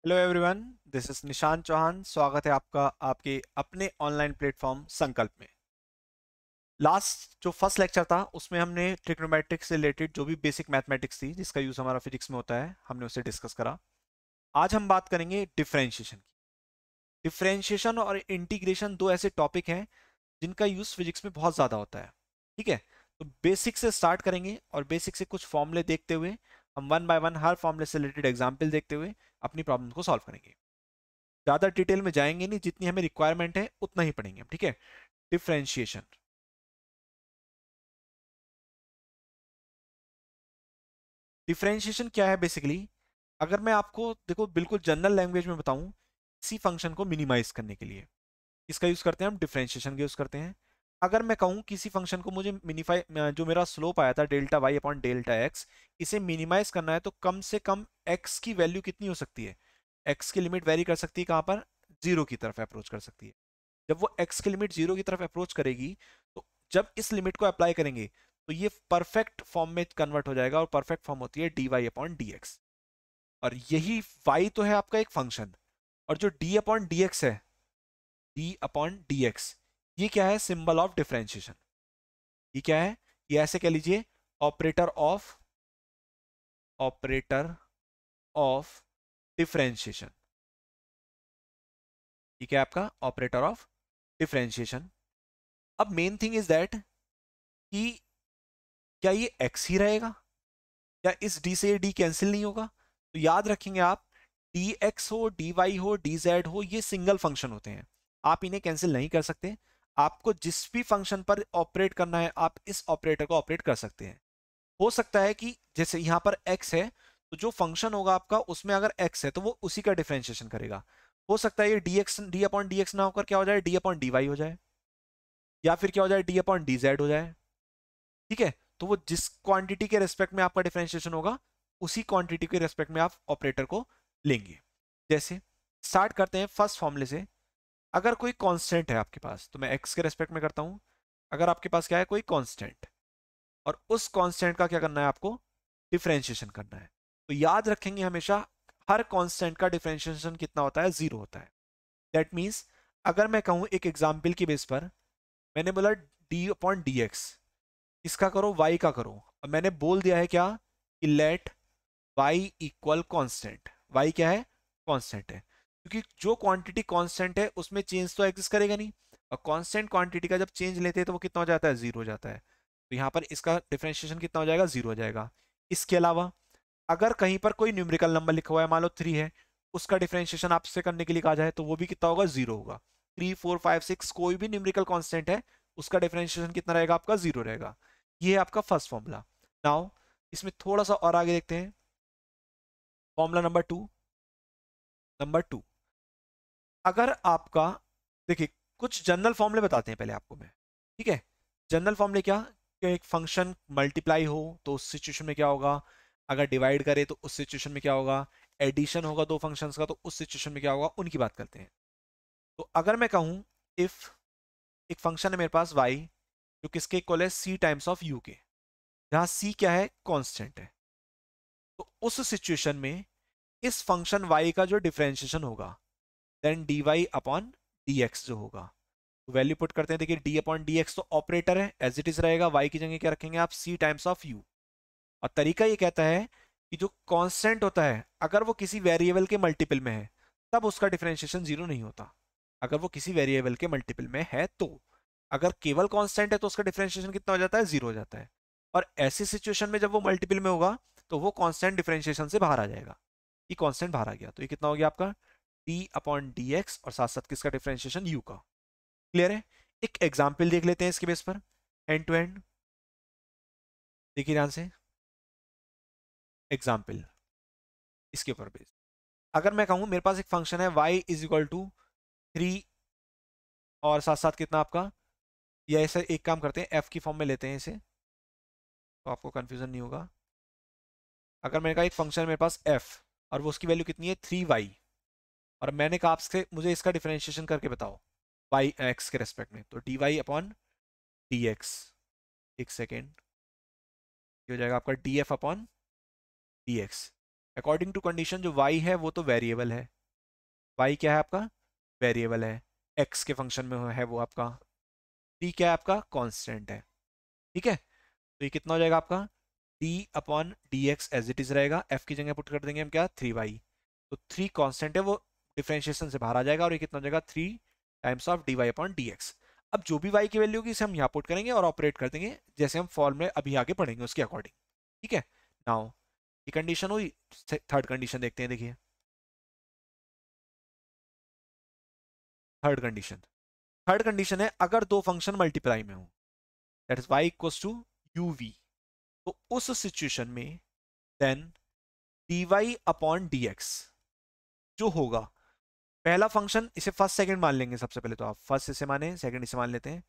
Hello everyone, this is Nishant Chauhan. स्वागत है आपका आपके अपने ऑनलाइन प्लेटफॉर्म संकल्प में। लास्ट जो फर्स्ट लेक्चर था उसमें हमने ट्रिग्नोमेट्रिक्स से रिलेटेड जो भी बेसिक मैथमेटिक्स थी जिसका यूज हमारा फिजिक्स में होता है हमने उसे डिस्कस करा। आज हम बात करेंगे डिफरेंशिएशन की। डिफरेंशिएशन और इंटीग्रेशन दो ऐसे टॉपिक हैं जिनका यूज फिजिक्स में बहुत ज़्यादा होता है। ठीक है, तो बेसिक से स्टार्ट करेंगे और बेसिक से कुछ फॉर्मूले देखते हुए हम वन बाय वन हर फॉर्मूले से रिलेटेड एग्जाम्पल देखते हुए अपनी प्रॉब्लम को सॉल्व करेंगे। ज्यादा डिटेल में जाएंगे नहीं, जितनी हमें रिक्वायरमेंट है उतना ही पढ़ेंगे हम। ठीक है, डिफरेंशिएशन। डिफरेंशिएशन क्या है बेसिकली? अगर मैं आपको देखो बिल्कुल जनरल लैंग्वेज में बताऊं, किसी फंक्शन को मिनिमाइज करने के लिए इसका यूज करते हैं हम, डिफरेंशिएशन का यूज करते हैं। अगर मैं कहूं किसी फंक्शन को मुझे मिनिफाई, जो मेरा स्लोप आया था delta y upon delta x, इसे मिनिमाइज करना है तो कम से कम एक्स की वैल्यू कितनी हो सकती है? एक्स की लिमिट वेरी कर सकती है कहां पर? जीरो की तरफ अप्रोच कर सकती है। जब वो x की लिमिट जीरो की तरफ अप्रोच करेगी तो जब इस लिमिट को अप्लाई करेंगे तो ये परफेक्ट फॉर्म में कन्वर्ट हो जाएगा, और परफेक्ट फॉर्म होती है dy अपॉन डी एक्स। और यही y तो है आपका एक फंक्शन, और जो d अपॉन डी एक्स है, d अपॉन डी एक्स, ये क्या है? Symbol of differentiation. ये क्या है? ये ऐसे कह लीजिए, ऑपरेटर ऑफ डिफरेंशिएशन। ये क्या है आपका? Operator of differentiation. अब मेन थिंग इज दैट कि क्या ये x ही रहेगा? क्या इस d से ये d कैंसिल नहीं होगा? तो याद रखेंगे आप, dx हो, dy हो, dz हो, ये सिंगल फंक्शन होते हैं, आप इन्हें कैंसिल नहीं कर सकते। आपको जिस भी फंक्शन पर ऑपरेट करना है आप इस ऑपरेटर को ऑपरेट कर सकते हैं। हो सकता है कि जैसे यहां पर x है, तो जो फंक्शन होगा आपका उसमें अगर x है तो वो उसी का डिफरेंशिएशन करेगा। हो सकता है ये dx d अपॉन dx ना होकर क्या हो जाए, d अपॉन dy हो जाए, या फिर क्या हो जाए, d अपॉन dz हो जाए। ठीक है, तो वो जिस क्वांटिटी के रेस्पेक्ट में आपका डिफरेंशिएशन होगा उसी क्वांटिटी के रेस्पेक्ट में आप ऑपरेटर को लेंगे। जैसे स्टार्ट करते हैं फर्स्ट फॉर्मूले से। अगर कोई कांस्टेंट है आपके पास, तो मैं एक्स के रेस्पेक्ट में करता हूं। अगर आपके पास क्या है, कोई कांस्टेंट, और उस कांस्टेंट का क्या करना है आपको? डिफरेंशिएशन करना है। तो याद रखेंगे हमेशा, हर कांस्टेंट का डिफरेंशिएशन कितना होता है? जीरो होता है। दैट मीन्स अगर मैं कहूं एक एग्जाम्पल की बेस पर, मैंने बोला डी अपॉन डी एक्स, इसका करो y का करो, और मैंने बोल दिया है क्या कि let y equal constant. y क्या है? कांस्टेंट है, क्योंकि जो क्वांटिटी कांस्टेंट है उसमें चेंज तो एग्जिस्ट करेगा नहीं, और कांस्टेंट क्वांटिटी का जब चेंज लेते हैं तो वो कितना हो जाता है? जीरो हो जाता है। तो यहाँ पर इसका डिफरेंशिएशन कितना हो जाएगा? जीरो हो जाएगा। इसके अलावा अगर कहीं पर कोई न्यूमेरिकल नंबर लिखा हुआ है, मान लो 3 है, उसका डिफरेंशिएशन आपसे करने के लिए कहा जाए तो वो भी कितना होगा? जीरो होगा। 3 4 5 6 कोई भी न्यूमेरिकल कांस्टेंट है, उसका डिफरेंशिएशन कितना रहेगा आपका? जीरो रहेगा। ये है आपका फर्स्ट फॉर्मूला। नाउ इसमें थोड़ा सा और आगे देखते हैं, फॉर्मूला नंबर टू। अगर आपका, देखिए, कुछ जनरल फॉर्मूले बताते हैं पहले आपको मैं। ठीक है, जनरल फॉर्मूले क्या कि एक फंक्शन मल्टीप्लाई हो तो उस सिचुएशन में क्या होगा, अगर डिवाइड करे तो उस सिचुएशन में क्या होगा, एडिशन होगा दो फंक्शंस का तो उस सिचुएशन में क्या होगा, उनकी बात करते हैं। तो अगर मैं कहूं, इफ एक फंक्शन है मेरे पास y, जो किसके इक्वल है? c टाइम्स ऑफ u के, जहां c क्या है? कांस्टेंट है। तो उस सिचुएशन में इस फंक्शन y का जो डिफरेंशिएशन होगा, देन dy अपॉन dx जो होगा, तो वैल्यू पुट करते हैं। देखिए d अपॉन dx तो ऑपरेटर है, एज इट इज रहेगा। y की जगह क्या रखेंगे आप? c times of u। और तरीका ये कहता है कि जो कांस्टेंट होता है अगर वो किसी वेरिएबल के मल्टीपल में है तब उसका डिफरेंशिएशन जीरो नहीं होता। अगर वो किसी वेरिएबल के मल्टीपल में है तो, अगर केवल कांस्टेंट है तो उसका डिफरेंशिएशन कितना हो जाता है? जीरो हो जाता है। और ऐसी सिचुएशन में जब वो मल्टीपल में होगा तो वो कांस्टेंट डिफरेंशिएशन से बाहर आ जाएगा। ये कांस्टेंट बाहर आ गया तो ये कितना हो गया आपका? d अपॉन डी एक्स, और साथ साथ किसका डिफरेंशिएशन? u का। क्लियर है? एक एग्जाम्पल देख लेते हैं इसके बेस पर, एंड टू एंड। देखिए ध्यान से एग्जाम्पल इसके ऊपर बेस। अगर मैं कहूं मेरे पास एक फंक्शन है y इज इक्वल टू 3, और साथ साथ कितना आपका, या ऐसे एक काम करते हैं f की फॉर्म में लेते हैं इसे, तो आपको कंफ्यूजन नहीं होगा। अगर मैंने कहा एक फंक्शन है मेरे पास f, और वो उसकी वैल्यू कितनी है? 3y, और मैंने कहा आपसे मुझे इसका डिफरेंशिएशन करके बताओ y x के रेस्पेक्ट में, तो dy अपॉन dx। एक सेकेंड, ये हो जाएगा आपका df upon dx। According to condition जो y है वो तो वेरिएबल है, y क्या है आपका, वेरिएबल है, x के फंक्शन में है वो आपका, t क्या है आपका, कांस्टेंट है। ठीक है, तो ये कितना हो जाएगा आपका, d upon D x as it is रहेगा, f की जगह पुट कर देंगे हम क्या, 3y। तो 3 कांस्टेंट है वो डिफरेंशिएशन से बाहर आ जाएगा और ये कितना हो जाएगा, 3 times of dy upon dx। अब जो भी y की वैल्यू होगी इसे हम यहाँ पुट करेंगे और ऑपरेट कर देंगे जैसे हम फॉर्मूले अभी आगे पढ़ेंगे उसके अकॉर्डिंग। ठीक है, नाउ ये कंडीशन हुई। थर्ड कंडीशन देखते हैं, देखिए थर्ड कंडीशन। थर्ड कंडीशन है अगर दो फंक्शन मल्टीप्लाई में हो, that is y equals to uv, तो उस सिचुएशन में देन dy अपॉन dx जो होगा, पहला फंक्शन इसे फर्स्ट सेकंड मान लेंगे सबसे पहले, तो आप फर्स्ट इसे माने, सेकंड इसे मान लेते हैं।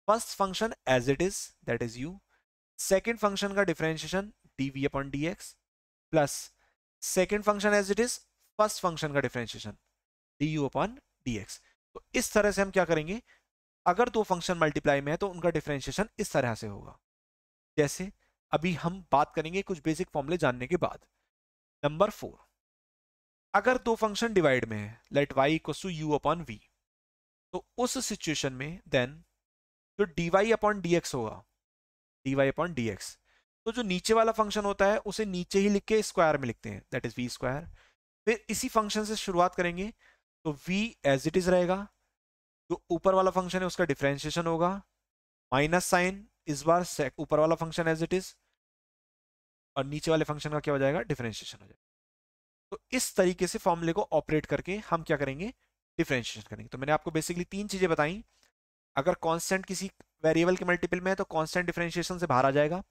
First function as it is that is u, second function का differentiation dv upon dx plus second function as it is first function का डिफरेंशिएशन du अपॉन dx। तो इस तरह से हम क्या करेंगे, अगर दो फंक्शन मल्टीप्लाई में है तो उनका डिफरेंशिएशन इस तरह से होगा, जैसे अभी हम बात करेंगे कुछ बेसिक फॉर्मूले जानने के बाद। नंबर 4, अगर दो फंक्शन डिवाइड में है, let y equals to u upon v, तो उस सिचुएशन में देन जो dy अपॉन dx होगा, dy अपॉन dx, तो जो नीचे वाला फंक्शन होता है उसे नीचे ही लिख के स्क्वायर में लिखते हैं, दैट इज v स्क्वायर। फिर इसी फंक्शन से शुरुआत करेंगे, तो v एज इट इज रहेगा, जो ऊपर वाला फंक्शन है उसका डिफरेंशिएशन होगा, माइनस साइन इस बार ऊपर वाला फंक्शन एज इट इज, और नीचे वाले फंक्शन का क्या हो जाएगा, डिफरेंशिएशन हो जाएगा। तो इस तरीके से फॉर्मूले को ऑपरेट करके हम क्या करेंगे, डिफरेंशिएशन करेंगे। तो मैंने आपको बेसिकली तीन चीजें बताई, अगर कांस्टेंट किसी वेरिएबल के मल्टीपल में है तो कांस्टेंट डिफरेंशिएशन से बाहर आ जाएगा,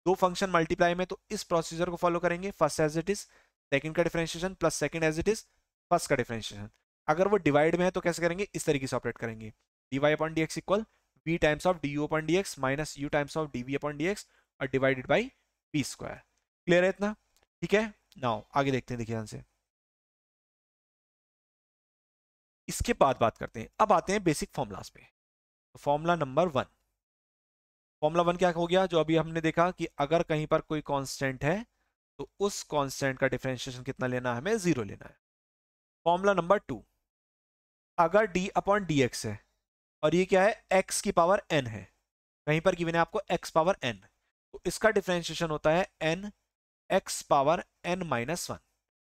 दो फंक्शन मल्टीप्लाई में तो इस प्रोसीजर को फॉलो करेंगे, first as it is second का differentiation plus second as it is first का डिफरेंशिएशन। अगर वो डिवाइड में है तो कैसे करेंगे, इस तरीके से ऑपरेट करेंगे, dy upon dx equal v times of du upon dx minus u times of dv upon dx और divided by v square. Clear है इतना? ठीक है, नाउ आगे देखते हैं, देखिए ध्यान से। इसके बाद बात करते हैं, अब आते हैं बेसिक फॉर्मूलाज पे। तो फॉर्मूला नंबर 1, फॉर्मूला 1 क्या हो गया, जो अभी हमने देखा कि अगर कहीं पर कोई कांस्टेंट है तो उस कांस्टेंट का डिफरेंशिएशन कितना लेना है, हमें 0 लेना है। फॉर्मूला नंबर 2, अगर d अपॉन dx है और ये क्या है, x की पावर n है, कहीं पर गिवन है आपको x पावर n, तो इसका डिफरेंशिएशन होता है n x power n minus 1।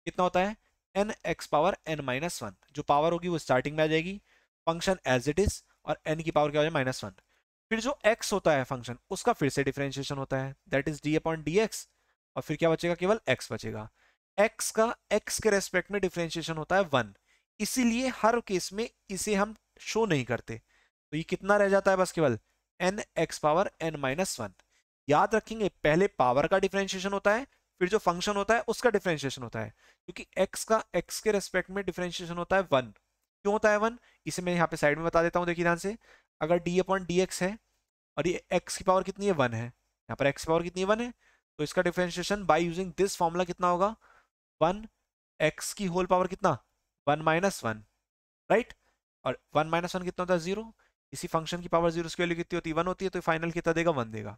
कितना होता है, n x power n minus 1, जो पावर होगी वो स्टार्टिंग में आ जाएगी, फंक्शन एज इट इज, और n की पावर क्या हो जाए, माइनस 1। फिर जो x होता है फंक्शन, उसका फिर से डिफरेंशिएशन होता है, that is d upon dx, और फिर क्या बचेगा, केवल x बचेगा। x का x के रेस्पेक्ट में डिफरेंशिएशन होता है 1, इसीलिए हर केस में इसे हम शो नहीं करते, तो ये कितना रह जाता है, बस केवल n x power n minus 1। याद रखेंगे पहले पावर का डिफरेंशिएशन होता है, फिर जो फंक्शन होता है उसका डिफरेंशिएशन होता है, क्योंकि x का x के रेस्पेक्ट में डिफरेंशिएशन होता है 1। क्यों होता है 1, इसे मैं यहाँ पे साइड में बता देता हूँ, देखिए ध्यान से। अगर d अपॉन डी एक्स है और ये x की पावर कितनी है, 1 है, यहाँ पर x की पावर कितनी है, 1 है, तो इसका differentiation by using this formula कितना होगा, 1 x की होल पावर कितना, 1 माइनस 1, राइट। और 1 माइनस 1 कितना होता है, 0। इसी फंक्शन की पावर 0 की वैल्यू कितनी होती है, 1 होती है, तो फाइनल कितना देगा, 1 देगा।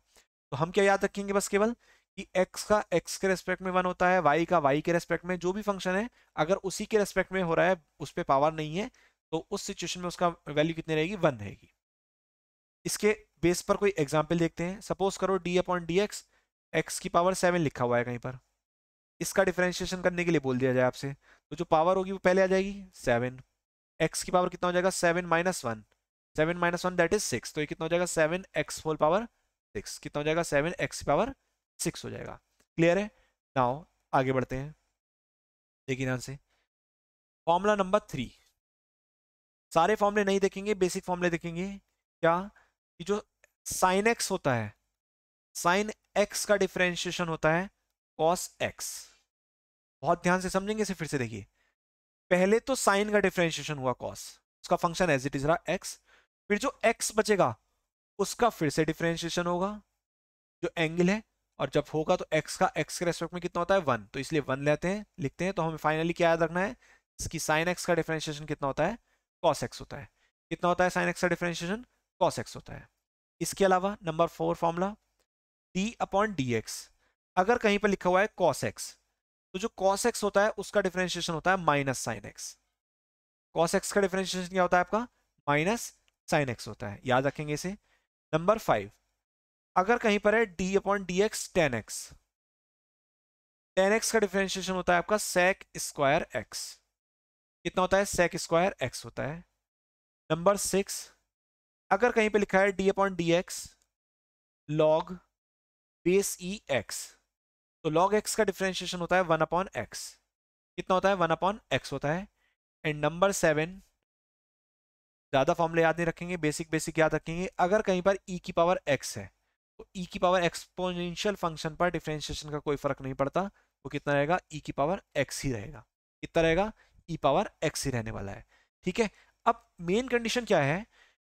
तो हम क्या याद रखेंगे, बस केवल कि x का x के रेस्पेक्ट में 1 होता है, y का y के रेस्पेक्ट में, जो भी फंक्शन है अगर उसी के रेस्पेक्ट में हो रहा है, उस पर पावर नहीं है, तो उस सिचुएशन में उसका वैल्यू कितनी रहेगी, 1 रहेगी। इसके बेस पर कोई एग्जाम्पल देखते हैं, सपोज करो d upon D x, x की पावर 7 लिखा हुआ है कहीं पर, इसका डिफरेंशिएशन करने के लिए बोल दिया जाए आपसे, तो जो पावर होगी वो पहले आ जाएगी 7, एक्स की पावर कितना हो जाएगा, 7 माइनस 1, 7 माइनस 1 दैट इज 6, तो ये कितना हो जाएगा, 7x होल पावर 6, कितना हो जाएगा, 7x की पावर 6 हो जाएगा। क्लियर है? नाउ आगे बढ़ते हैं, देखिए ध्यान से। फॉर्मूला नंबर 3, सारे फॉर्मूले नहीं देखेंगे, बेसिक फॉर्मूले देखेंगे। क्या, कि जो साइन एक्स होता है, साइन एक्स का डिफरेंशिएशन होता है कॉस एक्स। बहुत ध्यान से समझेंगे इसे, फिर से देखिए। पहले तो साइन का डिफरेंशिएशन हुआ कॉस, उसका फंक्शन एज इट इज रहा एक्स, फिर जो एक्स बचेगा उसका फिर से डिफरेंशिएशन होगा, जो एंगल है, और जब होगा तो एक्स का एक्स के रेस्पेक्ट में कितना होता है, 1, तो इसलिए 1 लेते हैं, लिखते हैं। तो हमें फाइनली क्या याद रखना है, इसकी साइन एक्स का डिफरेंशिएशन कितना होता है, कॉस एक्स होता है। कितना होता है साइन एक्स का डिफरेंशिएशन, कॉस एक्स होता है। इसके अलावा number 4 formula, d upon D x, अगर कहीं पर लिखा हुआ है कॉस एक्स, तो जो कॉस एक्स होता है उसका डिफरेंशिएशन होता है minus sine x. Cos x का डिफरेंशिएशन क्या होता है आपका, माइनस साइन एक्स होता है, याद रखेंगे इसे। नंबर 5, अगर कहीं पर है D upon D x ten x, ten x का डिफरेंशिएशन होता है आपका सेक स्क्वायर एक्स, कितना होता है, सेक स्क्वायर एक्स होता है। नंबर 6, अगर कहीं पे लिखा है D upon D X log base E X, तो लॉग एक्स का डिफरेंशिएशन होता है वन अपॉन एक्स, कितना होता है, वन अपॉन एक्स होता है। एंड नंबर 7, ज्यादा फॉर्मूले याद नहीं रखेंगे, बेसिक बेसिक याद रखेंगे। अगर कहीं पर e की पावर x है तो e की पावर एक्सपोनेंशियल फंक्शन पर डिफरेंशिएशन का कोई फर्क नहीं पड़ता, वो कितना रहेगा, e की पावर x ही रहेगा, कितना रहेगा, e पावर x ही रहने वाला है। ठीक है, अब मेन कंडीशन क्या है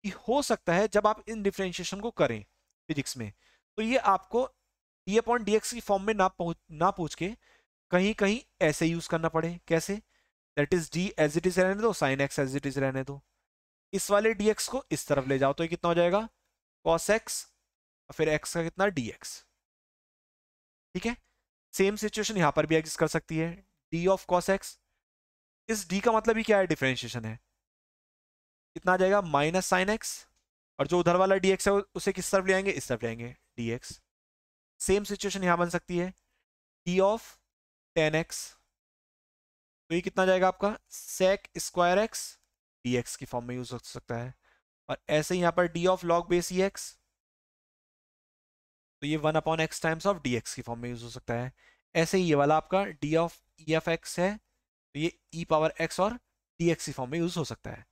कि हो सकता है जब आप इन डिफरेंशिएशन को करें फिजिक्स में, तो ये आपको डी अपॉन डी एक्स की फॉर्म में ना पूछ के कहीं कहीं ऐसे यूज करना पड़े, कैसे, that is d as it is रहने दो, sine x as it is रहने दो, इस वाले dx को इस तरफ ले जाओ तो ये कितना हो जाएगा, cos x, और फिर x का कितना, dx। ठीक है, सेम सिचुएशन यहां पर भी एग्जिस्ट कर सकती है, d ऑफ cos x, इस d का मतलब ही क्या है, डिफरेंशिएशन है, कितना आ जाएगा, माइनस साइन एक्स, और जो उधर वाला dx है उसे किस तरफ ले आएंगे, इस तरफ ले आएंगे, dx। सेम सिचुएशन यहां बन सकती है, d ऑफ टेन एक्स, तो ये कितना जाएगा आपका, sec स्क्वायर एक्स dx की फॉर्म में यूज हो सकता है। और ऐसे ही यहां पर d of log base E X, तो ये one upon x times of D x की फॉर्म में यूज हो सकता है। ऐसे ही ये वाला आपका D of E F x है, तो ये ई पावर एक्स और डी एक्स की फॉर्म में यूज हो सकता है।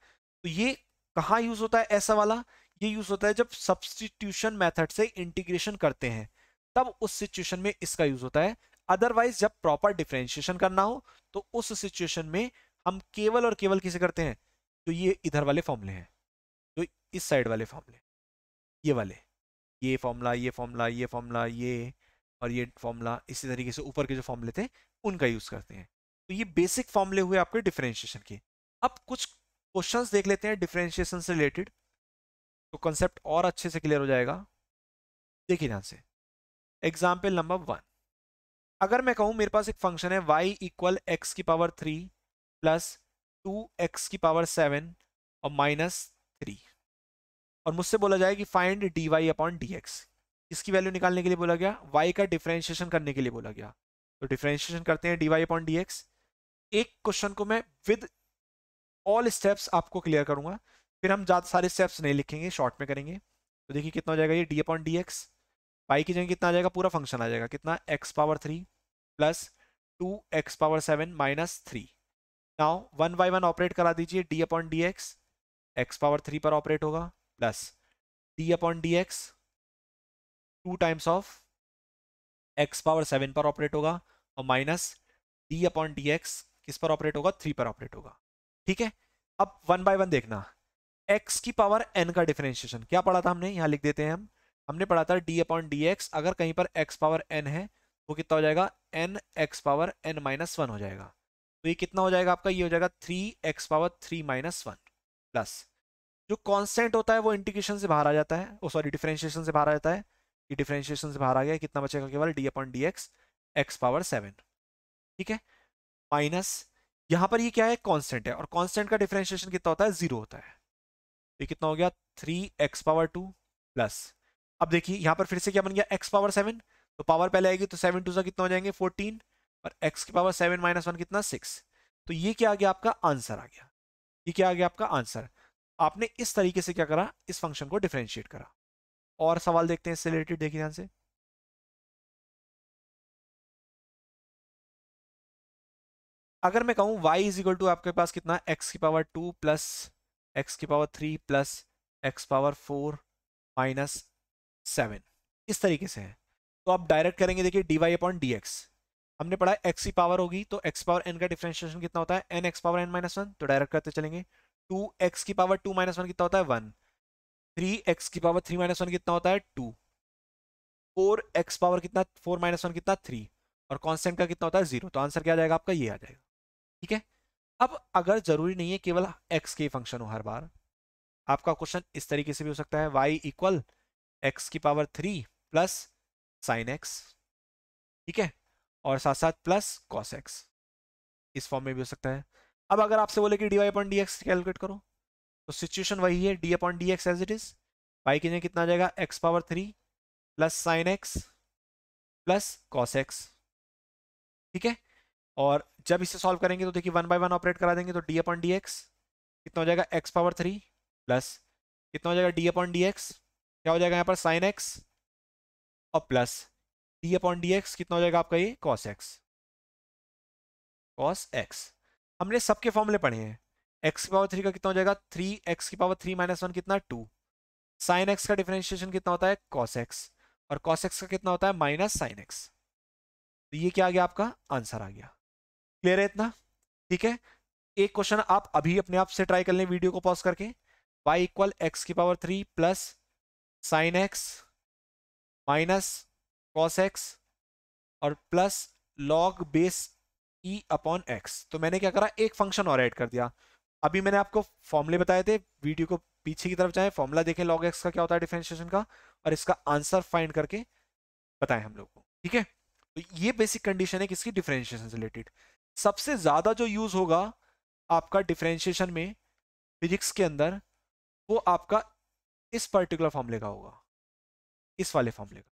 तो ये कहाँ यूज होता है ऐसा वाला, ये यूज होता है जब सब्सटीट्यूशन मेथड से इंटीग्रेशन करते हैं, तब उस सिचुएशन में इसका यूज होता है। अदरवाइज जब प्रॉपर डिफरेंशिएशन करना हो तो उस सिचुएशन में हम केवल और केवल किसे करते हैं, तो ये इधर वाले फॉर्मूले हैं, तो इस साइड वाले फॉर्मूले, ये वाले, ये फॉर्मूला ये फॉर्मूला ये फॉर्मूला ये, और ये फॉर्मूला, इसी तरीके से ऊपर के जो फॉर्मूले थे उनका यूज करते हैं। तो ये बेसिक फॉर्मूले हुए आपके डिफरेंशिएशन के। अब कुछ क्वेश्चंस देख लेते हैं डिफरेंशिएशन से रिलेटेड, तो कॉन्सेप्ट और अच्छे से क्लियर हो जाएगा। देखिए ध्यान से, एग्जाम्पल नंबर 1, अगर मैं कहूं मेरे पास एक फंक्शन है y इक्वल एक्स की पावर 3 प्लस 2x की पावर 7 और माइनस 3, और मुझसे बोला जाए कि find d y upon D x, इसकी वैल्यू निकालने के लिए बोला गया, y का डिफरेंशिएशन करने के लिए बोला गया। तो डिफरेंशिएशन करते हैं d y upon D x. एक क्वेश्चन को मैं विद ऑल स्टेप्स आपको क्लियर करूंगा, फिर हम ज्यादा सारे स्टेप्स नहीं लिखेंगे, शॉर्ट में करेंगे। तो देखिए कितना हो जाएगा, ये डी अपॉन डी एक्स, पाई की जगह कितना आ जाएगा, पूरा फंक्शन आ जाएगा, कितना, x power 3 plus 2x power 7 minus 3। Now one by one operate करा दीजिए, D upon D x x power 3 पर ऑपरेट होगा, plus D upon D x 2 times of x power 7 पर ऑपरेट होगा, और minus D upon D x किस पर operate होगा, 3 पर ऑपरेट होगा। ठीक है, अब वन बाय वन देखना, x की पावर n का डिफरेंशिएशन क्या पढ़ा था हमने, यहां लिख देते हैं हम, हमने पढ़ा था d अपॉन डी एक्स, अगर कहीं पर x पावर n है वो कितना हो जाएगा, n x power n minus 1 हो जाएगा। तो ये कितना हो जाएगा आपका, ये हो जाएगा 3x पावर 3 माइनस 1, प्लस जो कांस्टेंट होता है वो इंटीग्रेशन से बाहर आ जाता है, ओ सॉरी डिफरेंशिएशन से बाहर आ जाता है, ये डिफरेंशिएशन से बाहर आ गया, कितना बचेगा केवल d upon D x x power 7। ठीक है, माइनस यहां पर ये क्या है, कांस्टेंट है, और कांस्टेंट का डिफरेंशिएशन कितना होता है, 0 होता है। ये कितना हो गया, 3x पावर 2 प्लस, अब देखिए यहां पर फिर से क्या बन गया, x पावर 7, तो पावर पहले आएगी तो 7 टू सा कितना हो जाएंगे 14, और x की पावर 7 माइनस 1 कितना 6। तो ये क्या आ गया आपका आंसर आ गया, ये क्या आ गया आपका आंसर। आपने इस तरीके से क्या करा, इस फंक्शन को डिफरेंशिएट करा। और सवाल देखते हैं इससे रिलेटेड, देखिए ध्यान से, अगर मैं कहूं y इज इक्वल टू आपके पास कितना, x की पावर 2 प्लस एक्स की power 3 plus x power 4 minus 7, इस तरीके से है, तो आप डायरेक्ट करेंगे, देखिए d y upon D x, हमने पढ़ा एक्स की पावर होगी तो एक्स पावर एन का डिफरेंशिएशन कितना होता है, n x power n minus 1, तो डायरेक्ट करते चलेंगे, 2x की पावर 2 माइनस 1 कितना होता है 1, 3x की पावर 3 माइनस 1 कितना होता है 2, 4x पावर कितना 4 माइनस 1 कितना 3, और कांस्टेंट का कितना होता है 0, तो आंसर क्या आ जाएगा आपका, ये आ जाएगा। ठीक है, अब अगर जरूरी नहीं है केवल x के फंक्शन हो हर बार, आपका क्वेश्चन इस तरीके से भी हो सकता है, y इक्वल एक्स की पावर 3 प्लस साइन एक्स, ठीक है, और साथ साथ प्लस कॉस एक्स, इस फॉर्म में भी हो सकता है। अब अगर आपसे बोले कि dy upon D x calculate करो, तो सिचुएशन वही है, D upon D x as it is, y की जगह कितना आ जाएगा x power 3 plus sine x plus cos x. ठीक है, और जब इसे सॉल्व करेंगे तो देखिए 1/1 ऑपरेट करा देंगे, तो डी अपॉन डी एक्स कितना हो जाएगा एक्स पावर 3 प्लस कितना हो जाएगा डी अपॉन डी एक्स, क्या हो जाएगा यहाँ पर साइन एक्स, और plus D upon D x कितना हो जाएगा आपका ये कॉस एक्स। कॉस एक्स हमने सबके फॉर्मूले पढ़े हैं, एक्स की पावर 3 का कितना हो जाएगा 3, एक्स की पावर 3 माइनस 1 कितना 2, साइन एक्स का डिफरेंशिएशन कितना होता है कॉस एक्स, और कॉस एक्स का कितना होता है माइनस साइन एक्स। तो ये क्या आ गया आपका आंसर आ गया। क्लियर है इतना? ठीक है, एक क्वेश्चन आप अभी अपने आप से ट्राई कर लें वीडियो को पॉज करके, y इक्वल एक्स की power 3 plus sine X minus cos X और plus log base E upon X. तो मैंने क्या करा, एक फंक्शन और ऐड कर दिया। अभी मैंने आपको फॉर्मूले बताए थे, वीडियो को पीछे की तरफ जाएं, फॉर्मूला देखें लॉग एक्स का क्या होता है डिफरेंशिएशन का, और इसका आंसर फाइंड करके बताएं हम लोग को। ठीक है, तो ये बेसिक कंडीशन है किसकी, डिफरेंशिएशन से रिलेटेड। सबसे ज्यादा जो यूज होगा आपका डिफरेंशिएशन में फिजिक्स के अंदर, वो आपका इस पर्टिकुलर फॉर्मूले का होगा, इस वाले फॉर्मूले का,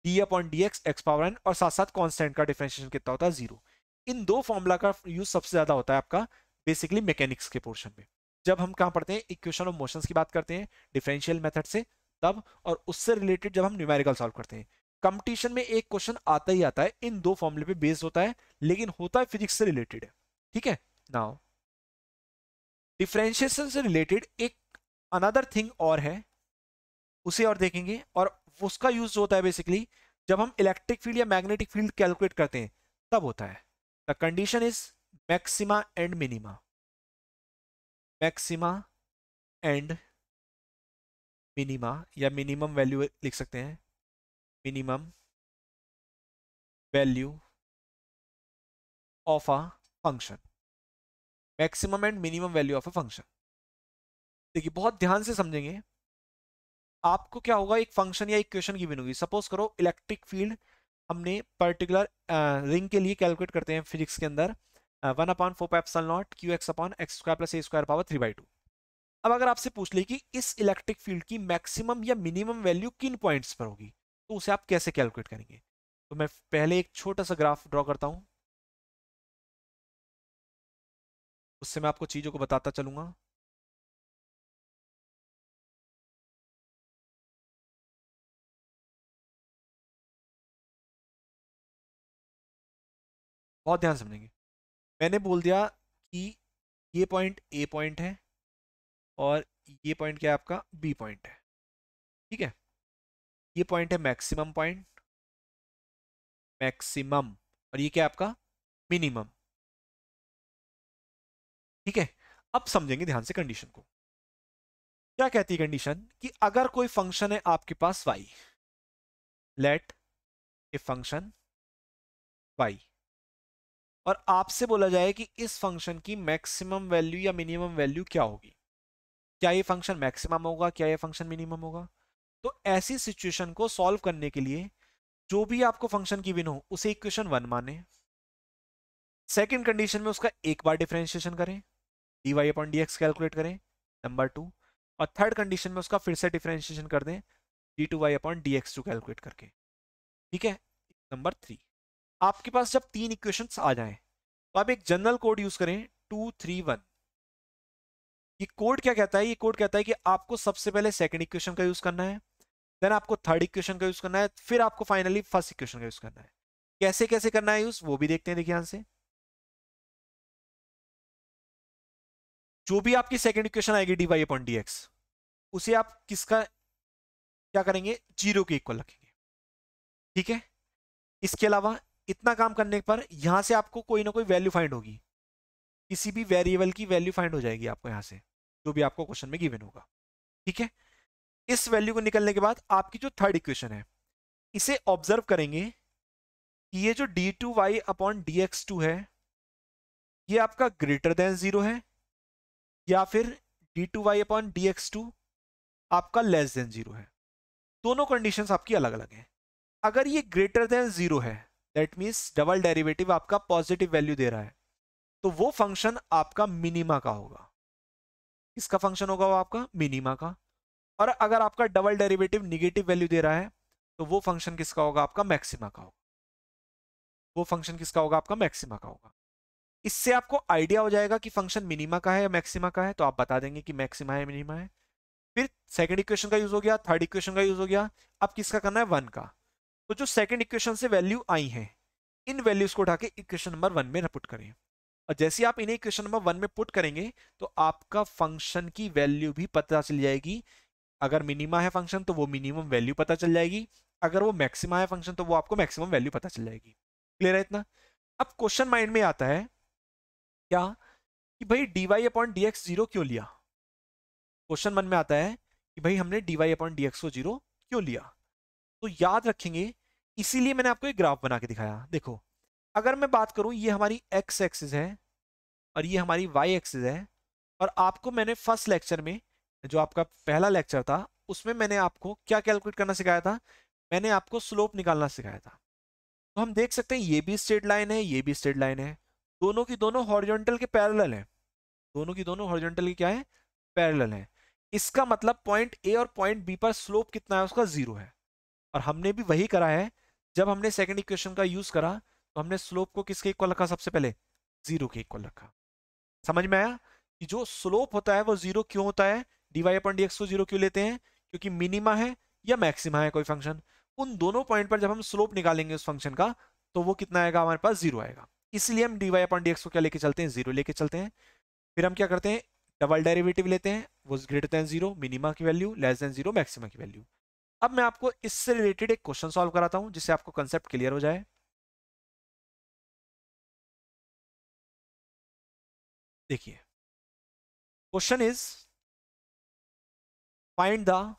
d upon D x x power n, और साथ साथ कांस्टेंट का डिफरेंशिएशन कितना होता है 0। इन दो फॉर्मूला का यूज सबसे ज्यादा होता है आपका बेसिकली मैकेनिक्स के पोर्शन में। जब हम कहां पढ़ते हैं, इक्वेशन ऑफ मोशंस की बात करते हैं डिफरेंशियल मेथड से तब, और उससे रिलेटेड जब हम न्यूमेरिकल सॉल्व करते हैं। कंपटीशन में एक क्वेश्चन आता ही आता है, इन दो फॉर्मूले पे बेस्ड होता है, लेकिन होता है फिजिक्स से रिलेटेड है। ठीक है, नाउ डिफरेंशिएशन से रिलेटेड एक अनदर थिंग और है, उसे और देखेंगे, और उसका यूज होता है बेसिकली जब हम इलेक्ट्रिक फील्ड या मैग्नेटिक फील्ड कैलकुलेट करते हैं तब होता है। The condition is maxima and minima. Maxima and minima, या मिनिमम वैल्यू लिख सकते हैं, minimum value of a function, maximum and minimum value of a function. देखिए बहुत ध्यान से समझेंगे, आपको क्या होगा, एक फंक्शन या इक्वेशन गिवन होगी, सपोज करो इलेक्ट्रिक फील्ड हमने पर्टिकुलर रिंग के लिए कैलकुलेट करते हैं फिजिक्स के अंदर, 1/4πε0 qx/x² + a² पावर 3/2। अब अगर आपसे पूछ ले कि इस इलेक्ट्रिक फील्ड की मैक्सिमम या मिनिमम वैल्यू किन पॉइंट्स पर होगी, तो उसे आप कैसे कैलकुलेट करेंगे। तो मैं पहले एक छोटा सा ग्राफ ड्रॉ करता हूं, उससे मैं आपको चीजों को बताता चलूंगा। बहुत ध्यान समझेंगे, मैंने बोल दिया कि ये पॉइंट ए पॉइंट है और ये पॉइंट क्या है आपका बी पॉइंट है। ठीक है, ये पॉइंट है मैक्सिमम पॉइंट, मैक्सिमम, और ये क्या है आपका मिनिमम। ठीक है, अब समझेंगे ध्यान से कंडीशन को। क्या कहती है कंडीशन कि अगर कोई फंक्शन है आपके पास y, let a function y, और आपसे बोला जाए कि इस फंक्शन की मैक्सिमम वैल्यू या मिनिमम वैल्यू क्या होगी, क्या ये फंक्शन मैक्सिमम होगा, क्या ये फंक्शन मिनिमम होगा। तो ऐसी सिचुएशन को सॉल्व करने के लिए जो भी आपको फंक्शन की विन हो उसे इक्वेशन 1 माने, सेकंड कंडीशन में उसका एक बार डिफरेंशिएशन करें, dy अपॉन dx कैलकुलेट करें, नंबर 2, और थर्ड कंडीशन में उसका फिर से डिफरेंशिएशन कर दें d2y अपॉन dx2 कैलकुलेट करके। ठीक है, नंबर 3। आपके पास जब तीन इक्वेशंस आ जाएं तो आप एक जनरल कोड यूज करें 2 3 1। ये कोड क्या कहता है, ये कोड कहता है कि आपको सबसे पहले सेकंड इक्वेशन का यूज करना है, देन आपको थर्ड इक्वेशन का यूज करना है, फिर आपको फाइनली फर्स्ट इक्वेशन का यूज करना है। कैसे कैसे करना है यूज वो भी देखते हैं, देखिए यहां से। जो भी आपकी सेकंड इक्वेशन आएगी dy अपॉन dx, उसे आप किसका क्या करेंगे, जीरो के इक्वल रखेंगे। ठीक है, इसके अलावा इतना काम करने पर यहां से आपको कोई ना कोई वैल्यू फाइंड होगी, किसी भी वेरिएबल की वैल्यू फाइंड हो जाएगी आपको यहां से, जो भी आपको क्वेश्चन में गिवन होगा। ठीक है, इस वैल्यू को निकलने के बाद आपकी जो थर्ड इक्वेशन है, इसे ऑब्जर्व करेंगे कि ये जो d2y अपॉन dx2 है, ये आपका ग्रेटर देन 0 है, या फिर d2y अपॉन dx2 आपका लेस देन 0 है। दोनों कंडीशंस आपकी अलग अलग हैं। अगर ये ग्रेटर देन 0 है, दैट मीन्स डबल डेरिवेटिव आपका पॉजिटिव वैल्यू दे रहा है, तो वो फंक्शन आपका मिनिमा का होगा। किसका फंक्शन होगा? वो आपका मिनिमा का। और अगर आपका डबल डेरिवेटिव निगेटिव वैल्यू दे रहा है तो वो फंक्शन किसका होगा? आपका मैक्सिमा का होगा। वो फंक्शन किसका होगा? आपका मैक्सिमा का होगा। इससे आपको आइडिया हो जाएगा कि फंक्शन मिनिमा का है या मैक्सिमा का है, तो आप बता देंगे कि मैक्सिमा है मिनिमा है। फिर सेकंड इक्वेशन का यूज हो गया, थर्ड इक्वेशन का यूज हो गया। अब किसका करना है? वन का। तो जो सेकंड इक्वेशन से वैल्यू आई है, इन वैल्यूज को उठा के इक्वेशन नंबर वन में पुट करें। और जैसे आप इन्हें इक्वेशन नंबर वन में पुट करेंगे तो आपका फंक्शन की वैल्यू भी पता चल जाएगी। अगर मिनिमा है फंक्शन तो वो मिनिमम वैल्यू पता चल जाएगी, अगर वो मैक्सिमा है फंक्शन तो वो आपको मैक्सिमम वैल्यू पता चल जाएगी। क्लियर है इतना? अब क्वेश्चन माइंड में आता है क्या कि भाई dy अपॉन dx जीरो क्यों लिया? क्वेश्चन मन में आता है कि भाई हमने dy अपॉन dx को जीरो क्यों लिया? तो याद रखेंगे, इसीलिए मैंने आपको एक ग्राफ बना के दिखाया। देखो, अगर मैं बात करूं, ये हमारी x एक्सिस है और ये हमारी y एक्सिस है। और आपको मैंने फर्स्ट लेक्चर में, जो आपका पहला लेक्चर था, उसमें मैंने आपको क्या कैलकुलेट करना सिखाया था? मैंने आपको स्लोप निकालना सिखाया था। तो हम देख सकते हैं ये भी स्ट्रेट लाइन है, ये भी स्ट्रेट लाइन है, दोनों की दोनों हॉरिजॉन्टल के पैरेलल है। दोनों की दोनों हॉरिजॉन्टल की क्या है? पैरेलल है। इसका मतलब पॉइंट ए और पॉइंट बी पर स्लोप कितना है? उसका जीरो है। और हमने भी वही करा है। जब हमने सेकंड इक्वेशन का यूज करा तो हमने स्लोप को किसके इक्वल रखा? सबसे पहले जीरो के इक्वल रखा। समझ में आया कि जो स्लोप होता है वो जीरो क्यों होता है? dy अपॉन dx को जीरो क्यों लेते हैं? क्योंकि मिनिमा है या मैक्सिमा है कोई फंक्शन, उन दोनों पॉइंट पर जब हम स्लोप निकालेंगे उस फंक्शन का तो वो कितना आएगा? हमारे पास जीरो आएगा। इसलिए हम dy अपॉन dx को क्या लेके चलते हैं? जीरो लेके चलते हैं। फिर हम क्या करते हैं? डबल डेरिवेटिव लेते हैं, वो ग्रेटर देन जीरो, मिनिमा की value, less than zero, maxima की वैल्यू। अब मैं आपको इससे रिलेटेड एक क्वेश्चन सॉल्व कराता हूं जिससे आपको कंसेप्ट क्लियर हो जाए। देखिए, question is find the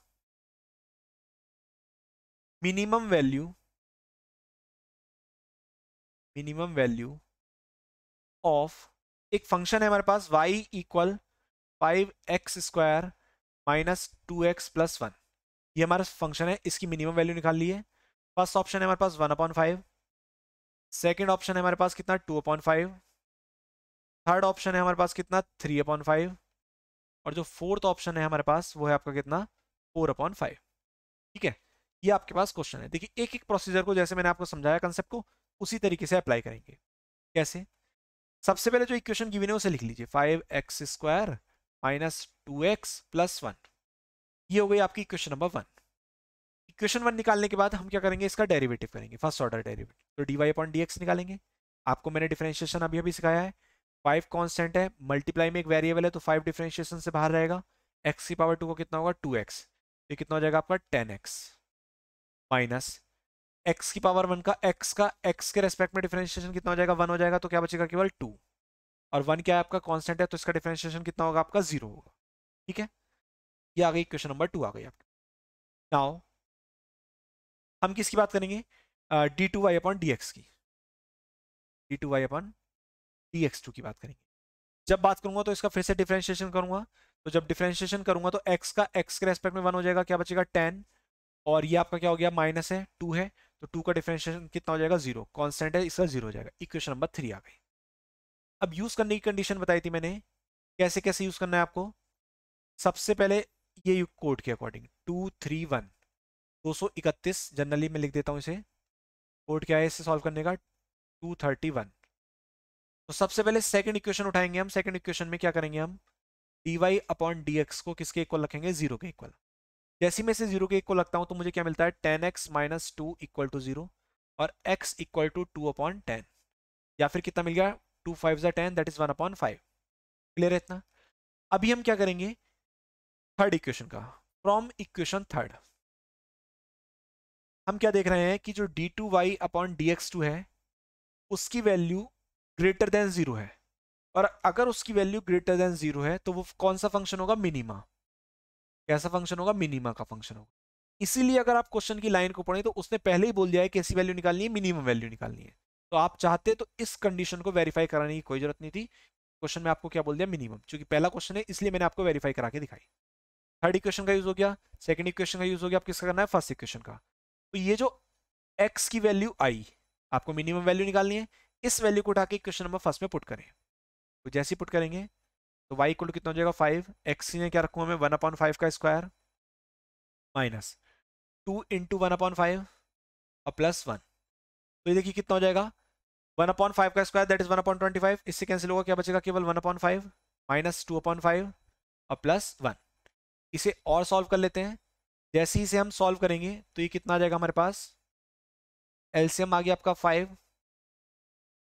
minimum value of, एक फंक्शन है हमारे पास y equal 5x² minus 2x plus 1। ये हमारा फंक्शन है, इसकी मिनिमम वैल्यू निकाल ली है। फर्स्ट ऑप्शन है हमारे पास 1/5, सेकेंड ऑप्शन है हमारे पास कितना? 2/5, थर्ड ऑप्शन है हमारे पास कितना? 3/5, और जो फोर्थ ऑप्शन है हमारे पास वो है आपका कितना? 4/5। ठीक है, ये आपके पास क्वेश्चन है। देखिए, एक एक प्रोसीजर को जैसे मैंने आपको समझाया कंसेप्ट को, उसी तरीके से अप्लाई करेंगे। कैसे? सबसे पहले जो इक्वेशन गिवन है उसे लिख लीजिए, 5x² माइनस 2x प्लस 1। ये हो गई आपकी equation number one. Equation one निकालने के बाद हम क्या करेंगे? इसका डेरिवेटिव करेंगे, फर्स्ट ऑर्डर डेरिवेटिव। तो dy अपॉन dx निकालेंगे। आपको मैंने डिफरेंशिएशन अभी अभी सिखाया है। 5 कांस्टेंट है, मल्टीप्लाई में एक वेरिएबल है तो 5 डिफरेंशिएशन से बाहर रहेगा। x की पावर 2 को कितना होगा? 2x। ये कितना हो जाएगा आपका? 10x माइनस x की पावर 1 का x के रेस्पेक्ट में डिफरेंशिएशन कितना हो जाएगा? 1 हो जाएगा। तो क्या बचेगा? केवल 2। और 1 क्या है आपका? कांस्टेंट है, तो इसका डिफरेंशिएशन कितना होगा आपका? 0 होगा। ठीक है, ये आ गई इक्वेशन नंबर 2 आ गई आपकी। नाउ हम किसकी बात करेंगे? d2y अपॉन dx की, d2y अपॉन dx2 की बात करेंगे। जब बात करूंगा तो इसका फिर से डिफरेंशिएशन करूंगा। तो जब डिफरेंशिएशन करूंगा तो x का x के रेस्पेक्ट में 1 हो जाएगा, क्या बचेगा? 10। और ये आपका क्या हो गया? माइनस है, 2 है, तो 2 का डिफरेंशिएशन कितना हो जाएगा? 0। कांस्टेंट है, इसका 0 हो जाएगा। इक्वेशन नंबर 3 आ गई। अब यूज करने की कंडीशन बताई थी मैंने, कैसे कैसे यूज करना है आपको। सबसे पहले ये कोड के अकॉर्डिंग 231 231 जनरली मैं लिख देता हूं इसे। कोड क्या है इसे सॉल्व करने का? 231। तो सबसे पहले सेकंड इक्वेशन उठाएंगे हम। सेकंड इक्वेशन में क्या करेंगे हम? dy अपॉन dx को किसके इक्वल रखेंगे? 0 के इक्वल। जैसे मैं इसे 0 के इक्वल रखता हूं तो मुझे क्या मिलता है? 10x माइनस 2 इक्वल टू 0 और x इक्वल टू 2/10। या फिर कितना मिल गया? 2 5 10, दैट इज 1/5। क्लियर है इतना? अभी हम क्या करेंगे थर्ड इक्वेशन का? फ्रॉम इक्वेशन थर्ड हम क्या देख रहे हैं कि जो d2y अपॉन dx2 है उसकी वैल्यू ग्रेटर देन 0 है। और अगर उसकी वैल्यू ग्रेटर देन 0 है तो वो कौन सा फंक्शन होगा? मिनिमा। कैसा फंक्शन होगा? मिनिमा का फंक्शन होगा। इसीलिए अगर आप क्वेश्चन की लाइन को पढ़ें तो उसने पहले ही बोल दिया है कैसी वैल्यू निकालनी है? मिनिमम वैल्यू निकालनी है। तो आप चाहते तो इस कंडीशन को वेरीफाई कराने की कोई जरूरत नहीं थी। क्वेश्चन में आपको क्या बोल दिया? मिनिमम। क्योंकि पहला क्वेश्चन है इसलिए मैंने आपको वेरीफाई करा के दिखाई। थर्ड इक्वेशन का यूज हो गया, सेकंड इक्वेशन का यूज हो गया। आप किसका करना है? फर्स्ट इक्वेशन का। तो ये जो x की वैल्यू आई, आपको मिनिमम वैल्यू निकालनी है, इस वैल्यू को उठा के इक्वेशन नंबर फर्स्ट में पुट करें। तो जैसे ही पुट करेंगे तो y इक्वल टू कितना हो जाएगा 5, x ने क्या रखूँ मैं 1/5 का स्क्वायर माइनस 2 × 1/5 और प्लस 1। तो ये देखिए कितना हो जाएगा 1/5 का स्क्वायर दैट इज 1/25, इससे कैंसिल होगा, क्या बचेगा केवल 1/5 माइनस 2/5 और प्लस 1। इसे और सॉल्व कर लेते हैं। जैसे ही इसे हम सॉल्व करेंगे तो ये कितना आ जाएगा हमारे पास, एलसीएम आ गया आपका 5,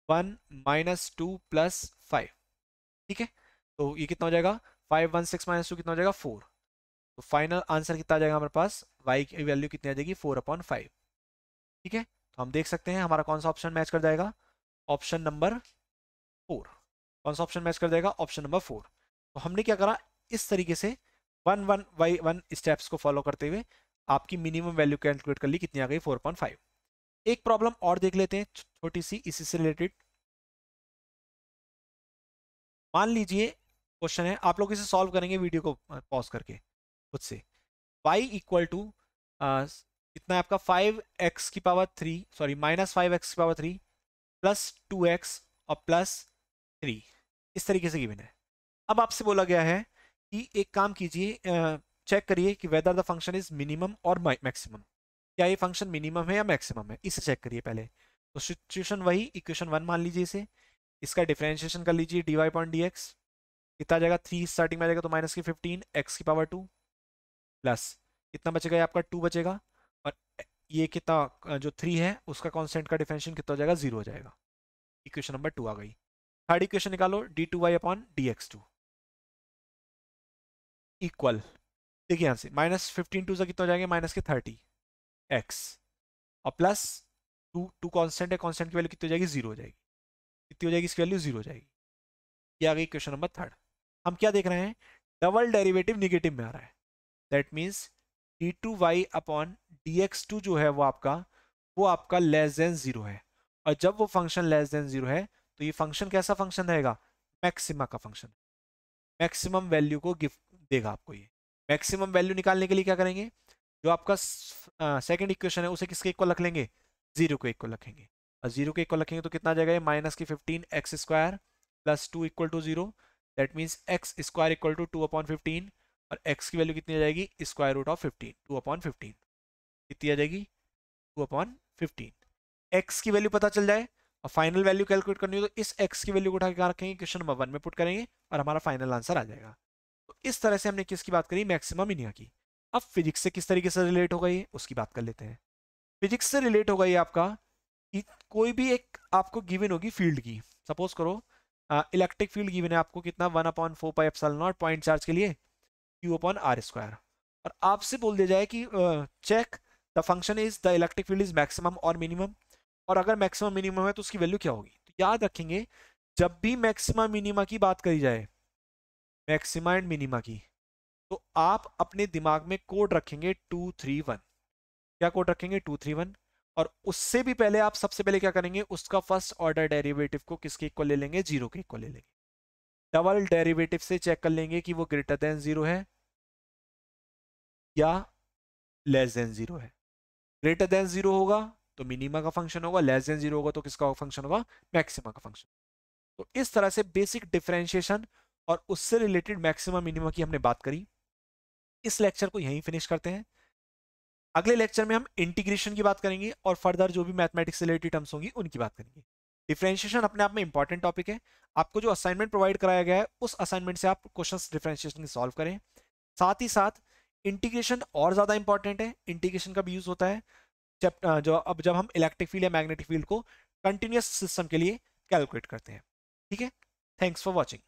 1 माइनस 2 प्लस 5। ठीक है, तो ये कितना हो जाएगा 5 1 6 माइनस 2 कितना हो जाएगा 4। तो फाइनल आंसर कितना आ जाएगा हमारे पास, y की वैल्यू कितनी आ जाएगी 4/5। ठीक है, तो हम देख सकते हैं हमारा कौन सा ऑप्शन मैच कर जाएगा, ऑप्शन नंबर 4। कौन सा ऑप्शन मैच कर जाएगा, ऑप्शन नंबर 4। तो हमने क्या करा, इस तरीके से 1 स्टेप्स को फॉलो करते हुए आपकी मिनिमम वैल्यू कैलकुलेट कर ली, कितनी आ गई 4/5। एक प्रॉब्लम और देख लेते हैं छोटी सी इसी से रिलेटेड। मान लीजिए क्वेश्चन है, आप लोग इसे सॉल्व करेंगे वीडियो को पॉज करके खुद से। y इक्वल टू इतना आपका 5x की पावर 3 सॉरी माइनस 5x की पावर 3 प्लस 2x और प्लस 3 इस तरीके से गिवन है। अब आपसे बोला गया है कि एक काम कीजिए, चेक करिए कि whether the function is minimum और मैक्सिमम, क्या ये फंक्शन मिनिमम है या मैक्सिमम है, इसे चेक करिए पहले। तो सिचुएशन वही इक्वेशन 1 मान लीजिए इसे, इसका डिफरेंशिएशन कर लीजिए dy/dx, कितना आ जाएगा 3 स्टार्टिंग में आ जाएगा तो माइनस की 15 x की पावर 2 प्लस कितना बचेगा, ये आपका 2 बचेगा, और ये कितना जो 3 है उसका कांस्टेंट का डिफरेंशिएशन कितना हो जाएगा 0 हो जाएगा। इक्वेशन नंबर 2 आ गई। थर्ड इक्वेशन निकालो d2y/dx2 इक्वल, देखिए यहां से माइनस 15 2 से कितना हो जाएंगे माइनस के 30 x और प्लस 2 कांस्टेंट है, कांस्टेंट की वैल्यू कितनी हो जाएगी 0 हो जाएगी, कितनी हो जाएगी इसकी वैल्यू 0 हो जाएगी। ये आ गई क्वेश्चन नंबर 3। हम क्या देख रहे हैं, डबल डेरिवेटिव निगेटिव में आ रहा है, दैट मीन्स d2y/dx2 जो है वो आपका लेस देन 0 है, और जब वो फंक्शन लेस देन 0 है तो ये फंक्शन कैसा फंक्शन रहेगा, मैक्सिमा का फंक्शन, मैक्सिमम वैल्यू को गिफ्ट देगा आपको। ये मैक्सिमम वैल्यू निकालने के लिए क्या करेंगे, जो आपका सेकंड इक्वेशन है उसे किसके इक्वल रख लेंगे, 0 को इक्वल रखेंगे, और 0 के इक्वल रखेंगे तो कितना आ जाएगा, माइनस की 15x² plus 2 equal to 0, that means x² equal to 2/15, और x की वैल्यू कितनी आ जाएगी स्क्वायर रूट ऑफ 15, 2/15 कितनी आ जाएगी 2/15। x की वैल्यू पता चल जाए और फाइनल वैल्यू कैलकुलेट करनी हो तो इस x की वैल्यू को उठा के कहाँ रखेंगे, क्वेश्चन नंबर 1 में पुट करेंगे और हमारा फाइनल आंसर आ जाएगा। तो इस तरह से हमने किसकी बात करी, मैक्सिमम मिनिमा की। अब फिजिक्स से किस तरीके से रिलेट होगा ये, उसकी बात कर लेते हैं। फिजिक्स से रिलेट होगा ये आपका कि कोई भी एक आपको गिवन होगी फील्ड की, सपोज करो इलेक्ट्रिक फील्ड गिवन है आपको कितना 1/4πε0 पॉइंट चार्ज के लिए Q/r², और आपसे बोल दिया जाए कि check the function is the electric field is maximum और मिनिमम, और अगर मैक्सिमम मिनिमम है तो उसकी वैल्यू क्या होगी। तो याद रखेंगे जब भी मैक्सिमा मिनिमा की बात करी जाए, मैक्सिमा एंड मिनिमा की, तो आप अपने दिमाग में कोड रखेंगे 231। क्या कोड रखेंगे 231, और उससे भी पहले आप सबसे पहले क्या करेंगे, उसका फर्स्ट ऑर्डर डेरिवेटिव को किसके इक्वल ले लेंगे, 0 के इक्वल ले लेंगे। डबल डेरिवेटिव से चेक कर लेंगे कि वो ग्रेटर देन 0 है या लेस देन 0 है। ग्रेटर देन 0 होगा तो मिनिमा का फंक्शन होगा, लेस देन 0 होगा तो किसका फंक्शन होगा, मैक्सिमा का फंक्शन। तो इस तरह से बेसिक डिफरेंशिएशन और उससे रिलेटेड मैक्सिमा मिनिमा की हमने बात करी। इस लेक्चर को यहीं फिनिश करते हैं। अगले लेक्चर में हम इंटीग्रेशन की बात करेंगे और फर्दर जो भी मैथमेटिक्स से रिलेटेड टर्म्स होंगी उनकी बात करेंगे। डिफरेंशिएशन अपने आप में इंपॉर्टेंट टॉपिक है। आपको जो असाइनमेंट प्रोवाइड कराया गया है उस असाइनमेंट से आप क्वेश्चंस डिफरेंशिएशन सॉल्व करें। साथ ही साथ इंटीग्रेशन और ज्यादा इंपॉर्टेंट है, इंटीग्रेशन का भी यूज होता है जब हम इलेक्ट्रिक फील्ड या मैग्नेटिक फील्ड को कंटिन्यूअस सिस्टम के लिए कैलकुलेट करते हैं। ठीक है, थैंक्स फॉर वॉचिंग।